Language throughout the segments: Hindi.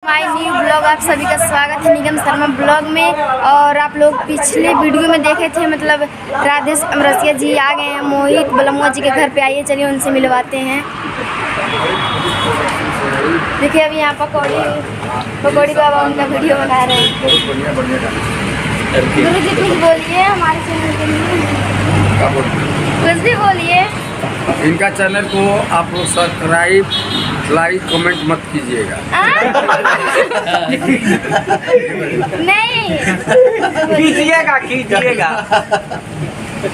माय न्यू ब्लॉग आप सभी का स्वागत है निगम शर्मा ब्लॉग में। और आप लोग पिछले वीडियो में देखे थे, मतलब राधे अमरसिया जी आ गए हैं मोहित बलमुआ जी के घर पे। आइए चलिए उनसे मिलवाते हैं। देखिए अभी यहाँ पकौड़ी बाबा उनका वीडियो बना रहे हैं। गुरु जी कुछ बोलिए हमारे चैनल के लिए, कुछ भी बोलिए। इनका चैनल को आप लोग सब्सक्राइब लाइक कमेंट मत कीजिएगा। नहीं कीजिएगा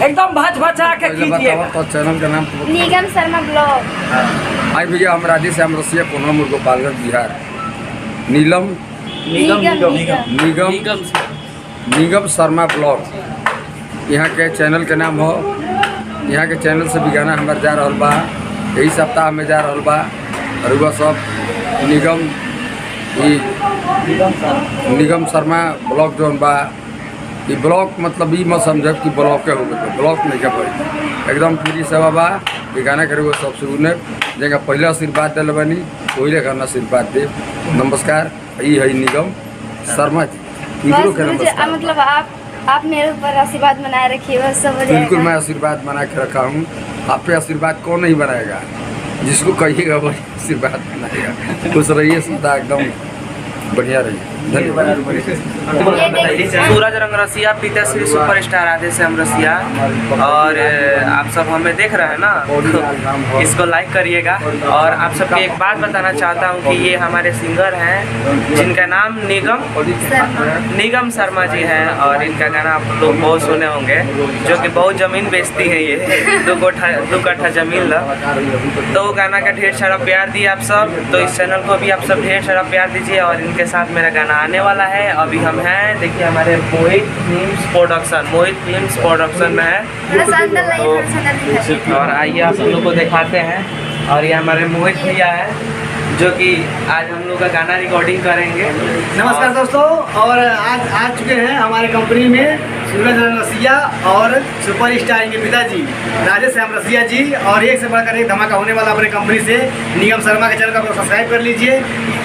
एकदम भच-भचा के कीजिएगा। तो चैनल का नाम निगम शर्मा ब्लॉग। आई भैया हम राधे श्याम रसिया कोना गोपालगंज बिहार। निगम शर्मा ब्लॉग यहाँ के चैनल के नाम हो। यहाँ के चैनल से भी गाना हमारे जा रहा बा, यही सप्ताह में जा रहा बा। और वह सब निगम शर्मा ब्लॉग जो बा, ये ब्लॉग मतलब ये मत समझब कि ब्लॉग के हो गए, ब्लॉग नहीं कर एकदम फ्री सेवा बा। ये गाना करे सब सुने जगह पहले आशीर्वाद दिल बनी वही गाना आशीर्वाद दे। नमस्कार, ये है निगम शर्मा जी। मतलब आप मेरे ऊपर आशीर्वाद बनाए रखिए बस सब। बिल्कुल मैं आशीर्वाद बना के रखा हूँ। आप पे आशीर्वाद कौन नहीं बनाएगा, जिसको कहिएगा वही आशीर्वाद बनाएगा। खुश रहिए, सदा एकदम बढ़िया रहिए। धन्यवाद। सूरज रंगरसिया पिताश्री सुपरस्टार राधे श्याम रसिया, और आप सब हमें देख रहे हैं ना, इसको लाइक करिएगा। और आप सबको एक बात बताना चाहता हूँ कि ये हमारे सिंगर हैं जिनका नाम निगम शर्मा जी हैं। और इनका गाना आप लोग बहुत सुने होंगे, जो कि बहुत ज़मीन बेचती है ये 2 कट्ठा ज़मीन ला। तो गाना का ढेर सारा प्यार दिए आप सब। तो इस चैनल को भी आप सब ढेर सारा प्यार दीजिए। और इनके साथ मेरा गाना आने वाला है। अभी हम हैं, देखिए हमारे मोहित फिल्म्स प्रोडक्शन में है। और आइए आप लोग को दिखाते हैं। और ये हमारे मोहित भैया है जो कि आज हम लोग का गाना रिकॉर्डिंग करेंगे। नमस्कार दोस्तों, और आज आ चुके हैं हमारे कंपनी में सूरज रसिया और सुपरस्टार इनके पिताजी राधे श्याम रसिया जी। और एक से बढ़कर एक धमाका होने वाला अपने कंपनी से। निगम शर्मा के चैनल को सब्सक्राइब कर लीजिए।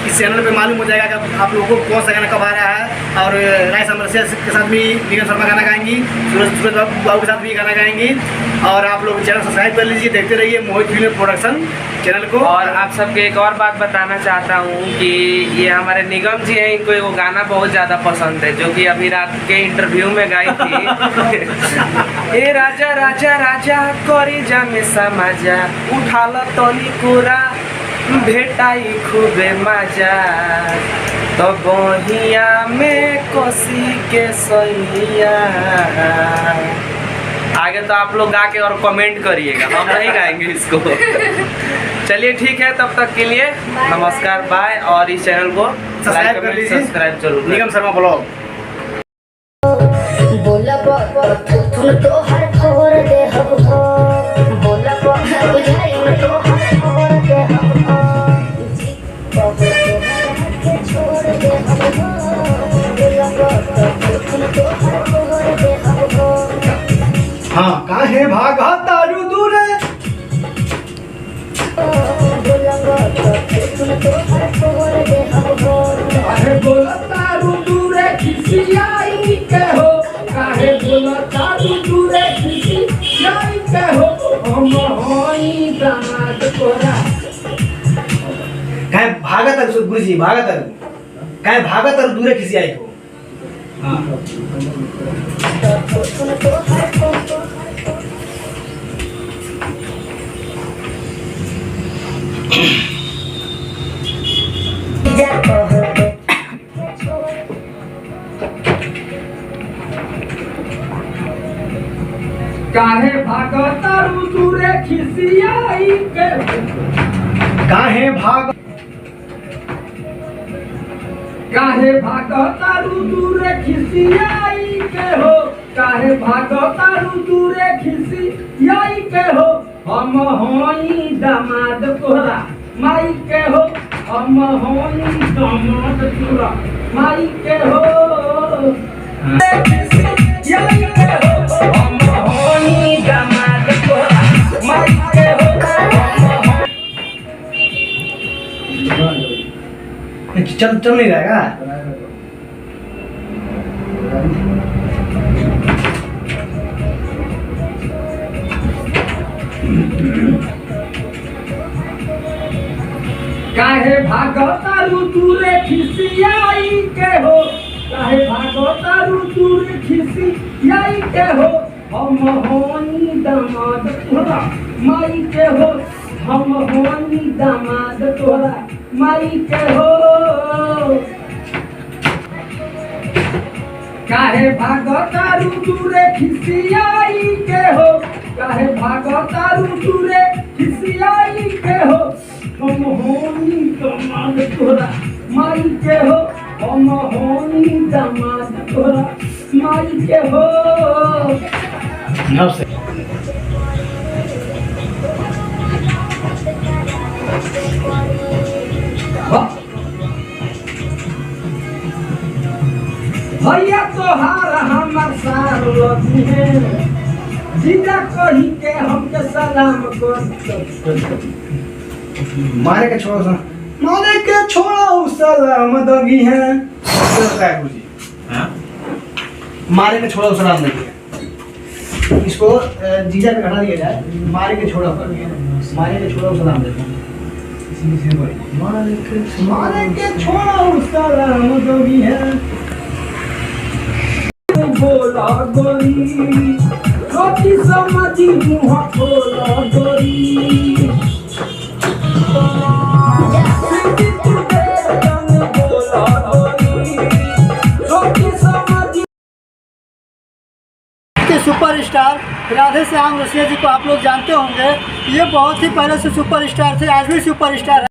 इस चैनल पे मालूम हो जाएगा कि आप लोगों को कौन सा गाना कब आ रहा है। और राधे श्याम रसिया के साथ भी निगम शर्मा गाना गाएंगी, सूरज बाबू के साथ भी गाना गाएंगी। और आप लोग चैनल सब्सक्राइब कर लीजिए, देखते रहिए मोहित फिल्म प्रोडक्शन चैनल को। और आप सबके एक और बात बताना चाहता हूँ कि ये हमारे निगम जी हैं, इनको एगो गाना बहुत ज़्यादा पसंद है जो कि अभी रात के इंटरव्यू में गाई थी। ए राजा राजा राजा करी जा में समाजा, उठाल तनी कोरा भेटाई खूबे मजा, तो बहिया में कसी के सैया। आगे तो आप लोग गा के और कमेंट करिएगा, हम नहीं गाएंगे इसको। चलिए ठीक है, तब तक के लिए नमस्कार, बाय। और इस चैनल को सब्सक्राइब जरूर, निगम शर्मा ब्लॉग। हाँ काहे भागा तारू दूरे, काहे बोला तारू दूरे खिसियाई के हो, काहे बोला तारू दूरे खिसियाई के हो, हम होई दामाद तोरा। काहे भागा तारू गुरुजी, भागा तारू, काहे भागा तारू दूरे खिसियाई हो। काहे भागा तारू दूरे खिसियाई के, काहे भागा तारू दूरे खिसियाई के हो, काहे भागा तारू दूरे खिसियाई के हो, हम होई दामाद तोरा माई के हो, हम होई दामाद तोरा माई के हो, खिसियाई के हो, हम होई दामाद तोरा माई के हो। चल नहीं रहेगा। काहे भागतारू दूरे खिसियाई के हो, काहे भागतारू दूरे खिसियाई के हो, हम होनी दामाद तोरा माई के हो, हम होनी दामाद तोरा माई के हो। काहे भागतारू दूरे खिसियाई के हो, काहे भागतारू दूरे खिसियाई के हो, हम होनी दामाद तोरा माई के हो, हम होनी दामाद तोरा माई के हो। भैया तोहार हमार सार लगी है, जीजा कही के हमके सलाम कर। मारे के छोड़ो, मारे के छोड़ो सलाम दगी है। मारे के छोड़ो सलाम दगी है। इसको जीजा पे घटा दिया जाए। मारे के छोड़ो, मारे के छोड़ो सलाम दगी। मारे के छोड़ो सलाम दगी है। बोला गोरी रोटी समझी मुँह बोला गोरी, सुपरस्टार राधे श्याम रसिया जी को आप लोग जानते होंगे। ये बहुत ही पहले से सुपरस्टार थे, आज भी सुपरस्टार है।